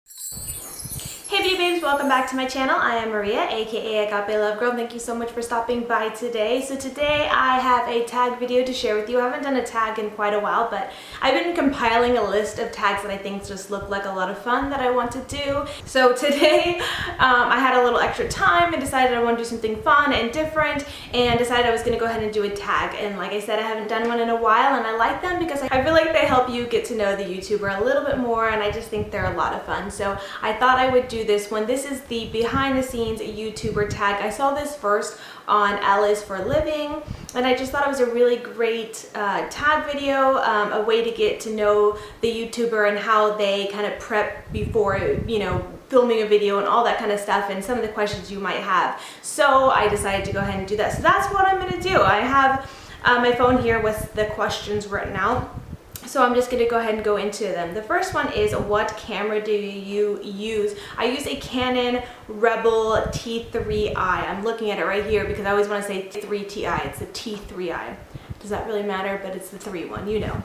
Hey beauty babes, welcome back to my channel. I am Maria, aka agapelovegirl. Thank you so much for stopping by today. So today I have a tag video to share with you. I haven't done a tag in quite a while, but I've been compiling a list of tags that I think just look like a lot of fun that I want to do. So today I had a little extra time and decided I want to do something fun and different, and decided I was going to go ahead and do a tag. And like I said, I haven't done one in a while, and I like them because I feel like they help you get to know the YouTuber a little bit more, and I just think they're a lot of fun. So I thought I would do this one. This is the behind the scenes YouTuber tag. I saw this first on L is for Living, and I just thought it was a really great tag video, a way to get to know the YouTuber and how they kind of prep before, you know, filming a video and all that kind of stuff, and some of the questions you might have. So I decided to go ahead and do that. So that's what I'm going to do. I have my phone here with the questions written out. So I'm just going to go ahead and go into them. The first one is, what camera do you use? I use a Canon Rebel T3i. I'm looking at it right here because I always want to say 3Ti. It's the T3i. Does that really matter? But it's the 3 one, you know.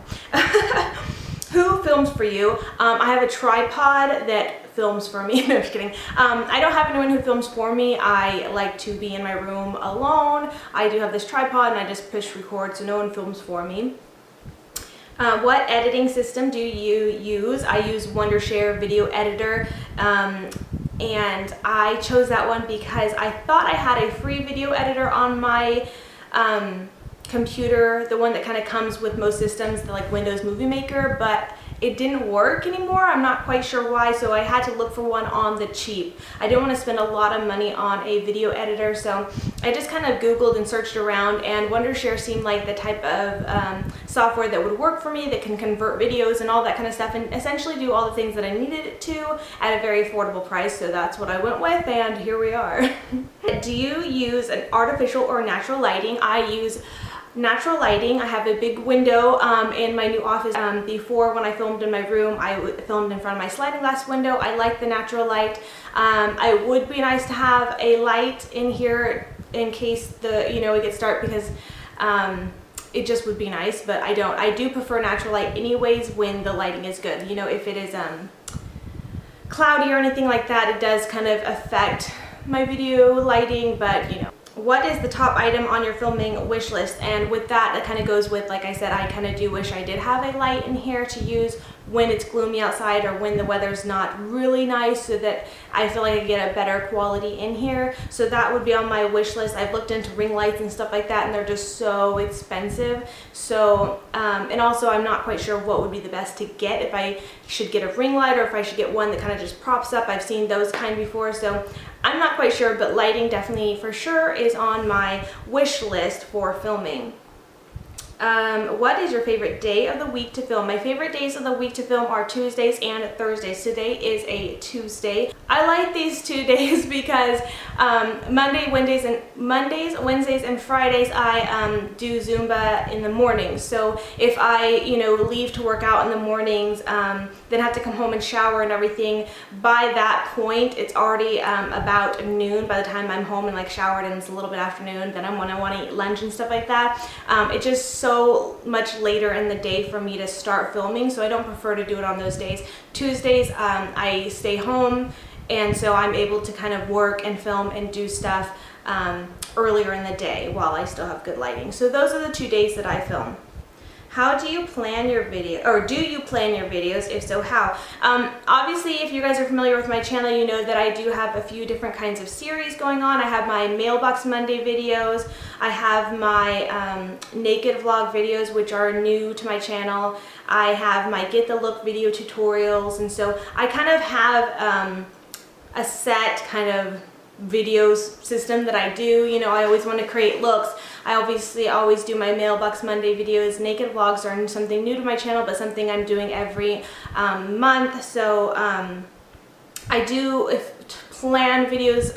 Who films for you? I have a tripod that films for me. No, just kidding. I don't have anyone who films for me. I like to be in my room alone. I do have this tripod and I just push record so no one films for me. What editing system do you use? I use Wondershare Video Editor, and I chose that one because I thought I had a free video editor on my computer, the one that kind of comes with most systems, the like Windows Movie Maker, but it didn't work anymore. I'm not quite sure why, so I had to look for one on the cheap. I didn't want to spend a lot of money on a video editor, so I just kind of Googled and searched around, and Wondershare seemed like the type of software that would work for me, that can convert videos and all that kind of stuff, and essentially do all the things that I needed it to at a very affordable price. So that's what I went with, and here we are. Do you use an artificial or natural lighting? I use natural lighting. I have a big window in my new office. Before, when I filmed in my room, I filmed in front of my sliding glass window. I like the natural light. It would be nice to have a light in here in case it gets dark, because it just would be nice, but I don't. I do prefer natural light anyways when the lighting is good. You know, if it is cloudy or anything like that, it does kind of affect my video lighting, but you know. What is the top item on your filming wish list? And with that, it kind of goes with, like I said, I kind of do wish I did have a light in here to use when it's gloomy outside or when the weather's not really nice, so that I feel like I get a better quality in here. So that would be on my wish list. I've looked into ring lights and stuff like that, and they're just so expensive. So, and also I'm not quite sure what would be the best to get, if I should get a ring light or if I should get one that kind of just props up. I've seen those kind before, so I'm not quite sure, but lighting definitely for sure is on my wish list for filming. What is your favorite day of the week to film? My favorite days of the week to film are Tuesdays and Thursdays. Today is a Tuesday. I like these 2 days because Mondays, Wednesdays, and Fridays I do Zumba in the mornings. So if I, leave to work out in the mornings, then have to come home and shower and everything, by that point it's already about noon by the time I'm home and like showered, and it's a little bit afternoon. Then when I want to eat lunch and stuff like that. It's just so much later in the day for me to start filming, so I don't prefer to do it on those days. Tuesdays I stay home, and so I'm able to kind of work and film and do stuff earlier in the day while I still have good lighting. So those are the 2 days that I film. How do you plan your video, or do you plan your videos? If so, how? Obviously, if you guys are familiar with my channel, you know that I do have a few different kinds of series going on. I have my Mailbox Monday videos. I have my naked vlog videos, which are new to my channel. I have my Get the Look video tutorials, and so I kind of have a set kind of videos system that I do. I always want to create looks. I obviously always do my Mailbox Monday videos. Naked vlogs are something new to my channel, but something I'm doing every month. So I do plan videos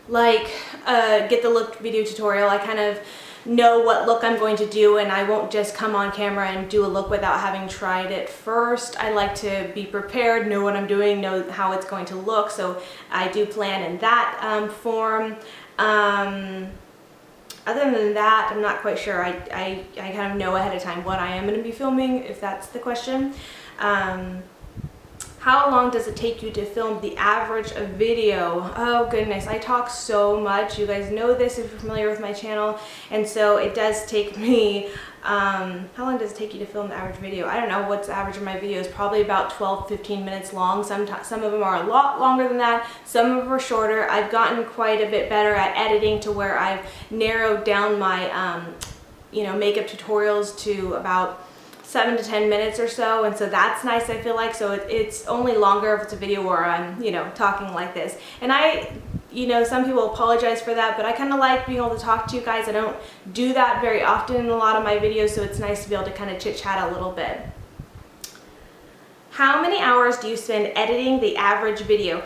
like Get the Look video tutorial. I kind of know what look I'm going to do, and I won't just come on camera and do a look without having tried it first. I like to be prepared, know what I'm doing, know how it's going to look, so I do plan in that form. Other than that, I'm not quite sure. I kind of know ahead of time what I am going to be filming, if that's the question. How long does it take you to film the average video? Oh goodness, I talk so much. You guys know this if you're familiar with my channel. And so it does take me, how long does it take you to film the average video? I don't know what's the average of my videos. Probably about 12-15 minutes long. Some of them are a lot longer than that. Some of them are shorter. I've gotten quite a bit better at editing to where I've narrowed down my makeup tutorials to about 7 to 10 minutes or so, and so that's nice, I feel like. So it's only longer if it's a video where I'm, talking like this. And some people apologize for that, but I kind of like being able to talk to you guys. I don't do that very often in a lot of my videos, so it's nice to be able to kind of chit chat a little bit. How many hours do you spend editing the average video?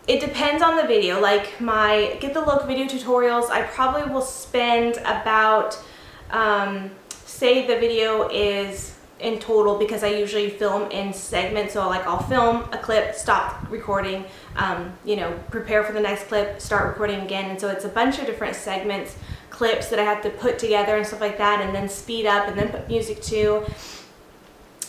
It depends on the video. Like my Get the Look video tutorials, I probably will spend about, say the video is in total, because I usually film in segments, so like I'll film a clip, stop recording, prepare for the next clip, start recording again, and so it's a bunch of different segments, clips that I have to put together and stuff like that, and then speed up and then put music to.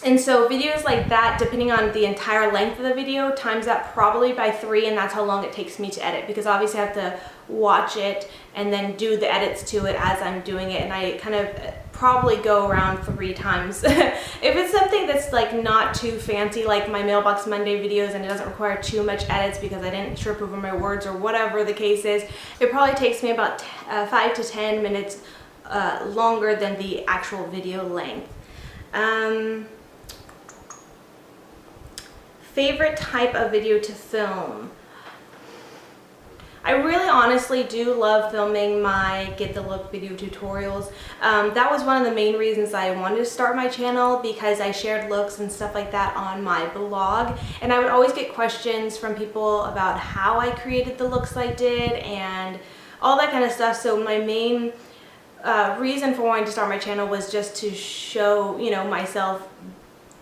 And so videos like that, depending on the entire length of the video, times that probably by 3, and that's how long it takes me to edit, because obviously I have to watch it and then do the edits to it as I'm doing it, and I kind of probably go around 3 times. If it's something that's like not too fancy, like my Mailbox Monday videos, and it doesn't require too much edits because I didn't trip over my words or whatever the case is, it probably takes me about 5 to 10 minutes longer than the actual video length. Favorite type of video to film? I really honestly do love filming my Get the Look video tutorials. That was one of the main reasons I wanted to start my channel, because I shared looks and stuff like that on my blog, and I would always get questions from people about how I created the looks I did and all that kind of stuff. So my main reason for wanting to start my channel was just to show, myself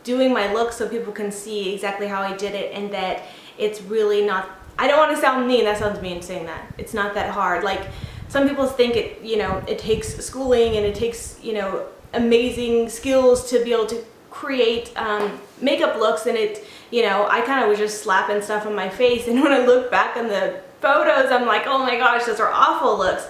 doing my looks so people can see exactly how I did it, and that it's really not, I don't want to sound mean, that sounds mean saying that. It's not that hard. Like some people think it, it takes schooling and it takes, amazing skills to be able to create makeup looks, and it, I kind of was just slapping stuff on my face, and when I look back on the photos, I'm like, oh my gosh, those are awful looks.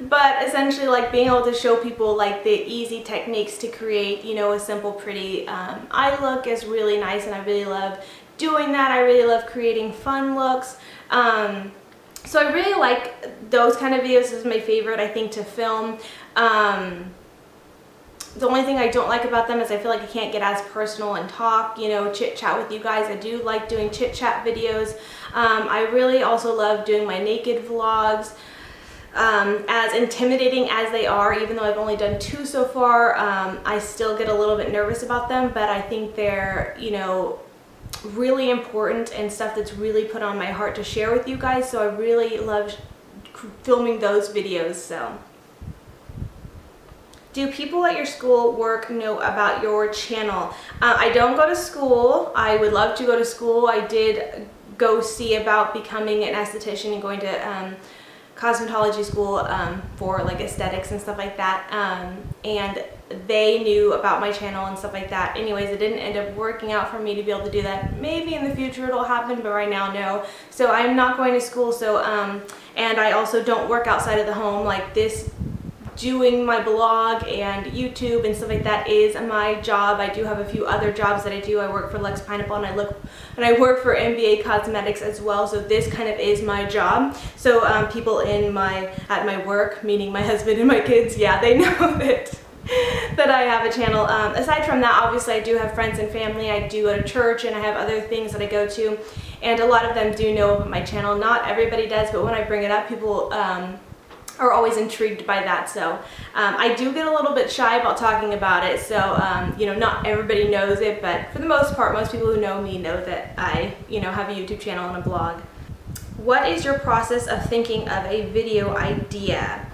But essentially, like being able to show people like the easy techniques to create, a simple, pretty eye look is really nice, and I really love doing that. I really love creating fun looks. So I really like those kind of videos. This is my favorite, I think, to film. The only thing I don't like about them is I feel like I can't get as personal and talk, chit chat with you guys. I do like doing chit chat videos. I really also love doing my naked vlogs. As intimidating as they are, even though I've only done 2 so far, I still get a little bit nervous about them, but I think they're, really important and stuff that's really put on my heart to share with you guys, so I really love filming those videos. So, do people at your school work know about your channel? I don't go to school. I would love to go to school. I did go see about becoming an esthetician and going to cosmetology school for like aesthetics and stuff like that, and they knew about my channel and stuff like that. Anyways, it didn't end up working out for me to be able to do that. Maybe in the future it'll happen, but right now no. So I'm not going to school, so and I also don't work outside of the home like this. Doing my blog and YouTube and stuff like that is my job. I do have a few other jobs that I do. I work for Lex Pineapple, and I work for MBA Cosmetics as well. So this kind of is my job. So people at my work, meaning my husband and my kids, yeah, they know that I have a channel. Aside from that, obviously I do have friends and family. I do go to church, and I have other things that I go to, and a lot of them do know about my channel. Not everybody does, but when I bring it up, people are always intrigued by that. So I do get a little bit shy about talking about it, so not everybody knows it, but for the most part, most people who know me know that I have a YouTube channel and a blog. What is your process of thinking of a video idea?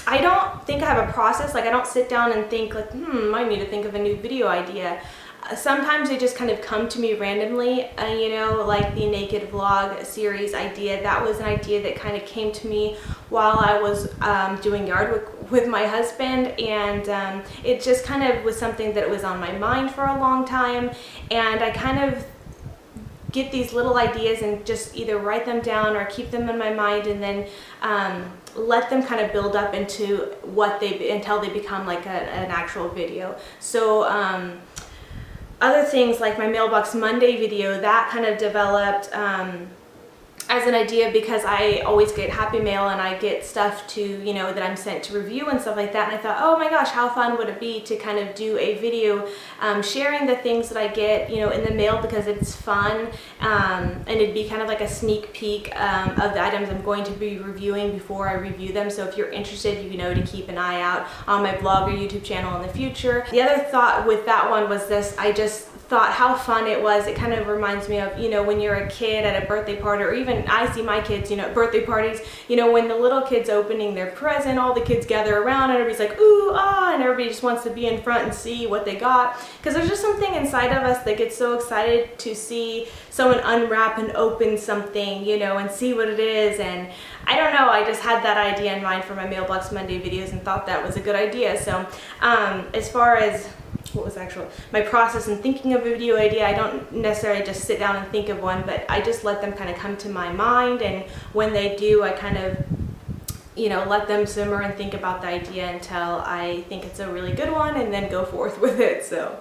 I don't think I have a process. Like I don't sit down and think like, I need to think of a new video idea. sometimes they just kind of come to me randomly, you know, like the naked vlog series idea. That was an idea that kind of came to me while I was doing yard with my husband, and it just kind of was something that was on my mind for a long time, and I kind of get these little ideas and just either write them down or keep them in my mind, and then let them kind of build up into until they become like an actual video. So other things like my Mailbox Monday video, that kind of developed as an idea because I always get Happy Mail and I get stuff to, you know, that I'm sent to review and stuff like that, and I thought, oh my gosh, how fun would it be to kind of do a video sharing the things that I get, you know, in the mail, because it's fun, and it'd be kind of like a sneak peek of the items I'm going to be reviewing before I review them. So if you're interested, you know to keep an eye out on my blog or YouTube channel in the future. The other thought with that one was this: I just thought how fun it was. It kind of reminds me of, you know, when you're a kid at a birthday party, or even I see my kids, you know, at birthday parties, you know, when the little kid's opening their present, all the kids gather around and everybody's like, ooh, ah, and everybody just wants to be in front and see what they got. Because there's just something inside of us that gets so excited to see someone unwrap and open something, you know, and see what it is. And I don't know, I just had that idea in mind for my Mailbox Monday videos and thought that was a good idea. So as far as what was my process in thinking of a video idea, I don't necessarily just sit down and think of one, but I just let them kind of come to my mind, and when they do, I kind of, you know, let them simmer and think about the idea until I think it's a really good one, and then go forth with it. So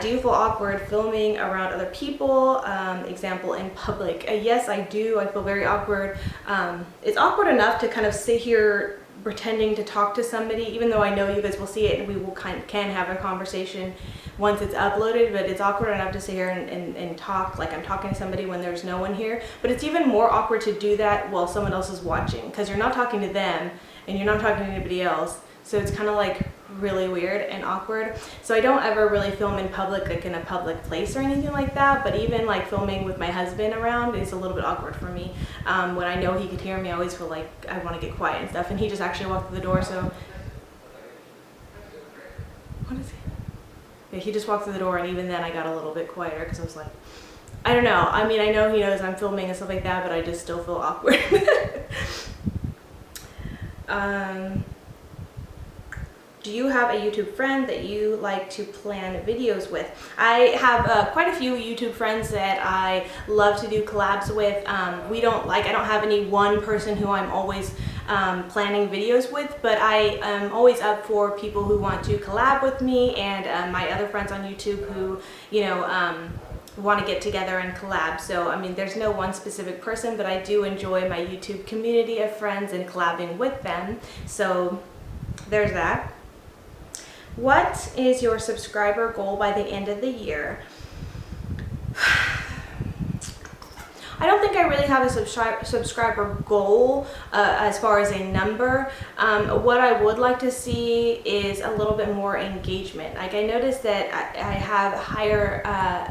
do you feel awkward filming around other people? Example, in public. Yes, I do. I feel very awkward. It's awkward enough to kind of sit here pretending to talk to somebody, even though I know you guys will see it and we will can have a conversation once it's uploaded, but it's awkward enough to sit here and talk like I'm talking to somebody when there's no one here. But it's even more awkward to do that while someone else is watching, because you're not talking to them and you're not talking to anybody else. So it's kind of like really weird and awkward. So I don't ever really film in public, like in a public place or anything like that, but even like filming with my husband around is a little bit awkward for me. When I know he could hear me, I always feel like I want to get quiet and stuff, and he just actually walked through the door, so what is he? Yeah, he just walked through the door, and even then I got a little bit quieter because I was like, I don't know, I mean, I know he knows I'm filming and stuff like that, but I just still feel awkward. Do you have a YouTube friend that you like to plan videos with? I have quite a few YouTube friends that I love to do collabs with. I don't have any one person who I'm always planning videos with, but I am always up for people who want to collab with me, and my other friends on YouTube who, you know, want to get together and collab. So I mean, there's no one specific person, but I do enjoy my YouTube community of friends and collabing with them. So there's that. What is your subscriber goal by the end of the year? I don't think I really have a subscriber goal as far as a number. What I would like to see is a little bit more engagement. Like, I noticed that I have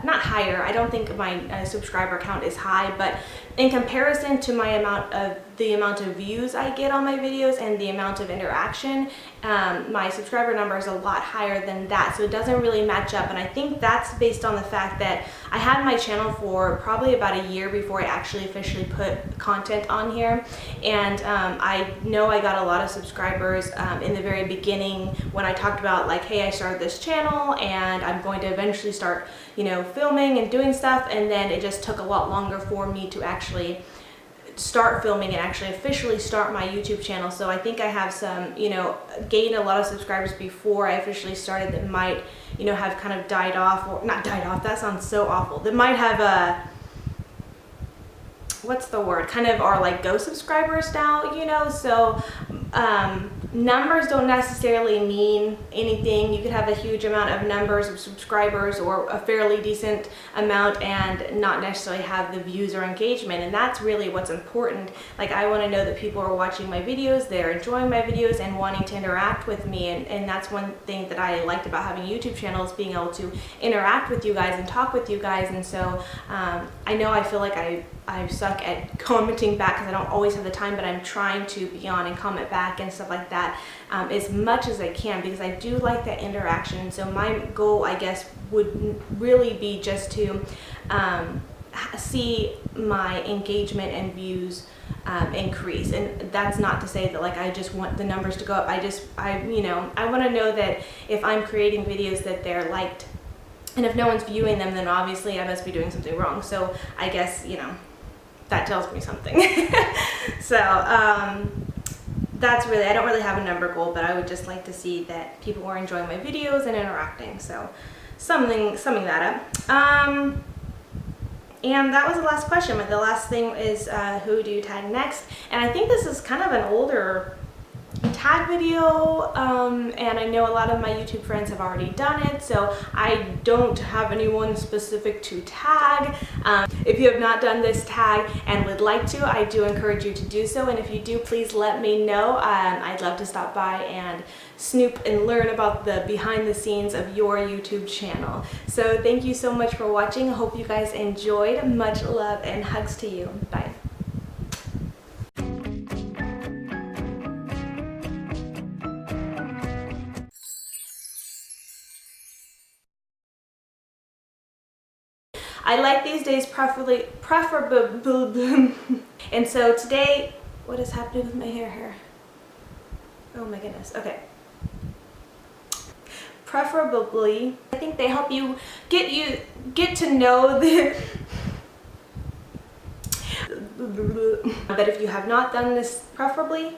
not higher, I don't think my subscriber count is high, but in comparison to the amount of views I get on my videos and the amount of interaction, my subscriber number is a lot higher than that, so it doesn't really match up. And I think that's based on the fact that I had my channel for probably about a year before I actually officially put content on here, and I know I got a lot of subscribers in the very beginning when I talked about, like, hey, I started this channel and I'm going to eventually start, you know, filming and doing stuff, and then it just took a lot longer for me to actually start filming and actually officially start my YouTube channel. So I think I have some, you know, gained a lot of subscribers before I officially started that might, you know, have kind of died off, or not died off, that sounds so awful, that might have what's the word, kind of are like ghost subscribers now, you know. So numbers don't necessarily mean anything. You could have a huge amount of numbers of subscribers or a fairly decent amount and not necessarily have the views or engagement, and that's really what's important. Like, I want to know that people are watching my videos, they're enjoying my videos and wanting to interact with me, and that's one thing that I liked about having a YouTube channel, is being able to interact with you guys and talk with you guys. And so I know I feel like I suck at commenting back because I don't always have the time, but I'm trying to be on and comment back and stuff like that as much as I can, because I do like that interaction. And so my goal, I guess, would really be just to see my engagement and views increase. And that's not to say that like I just want the numbers to go up. You know, I want to know that if I'm creating videos that they're liked, and if no one's viewing them, then obviously I must be doing something wrong. So I guess, you know, that tells me something. So that's really, I don't really have a number goal, but I would just like to see that people were enjoying my videos and interacting. So summing that up. And that was the last question, but the last thing is who do you tag next? And I think this is kind of an older tag video, and I know a lot of my YouTube friends have already done it, so I don't have anyone specific to tag. If you have not done this tag and would like to, I do encourage you to do so, and if you do, please let me know. I'd love to stop by and snoop and learn about the behind the scenes of your YouTube channel. So thank you so much for watching. I hope you guys enjoyed. Much love and hugs to you. Bye. I like these days preferable. And so today, what is happening with my hair here? Oh my goodness. Okay. Preferably, I think they help you get to know the but if you have not done this, preferably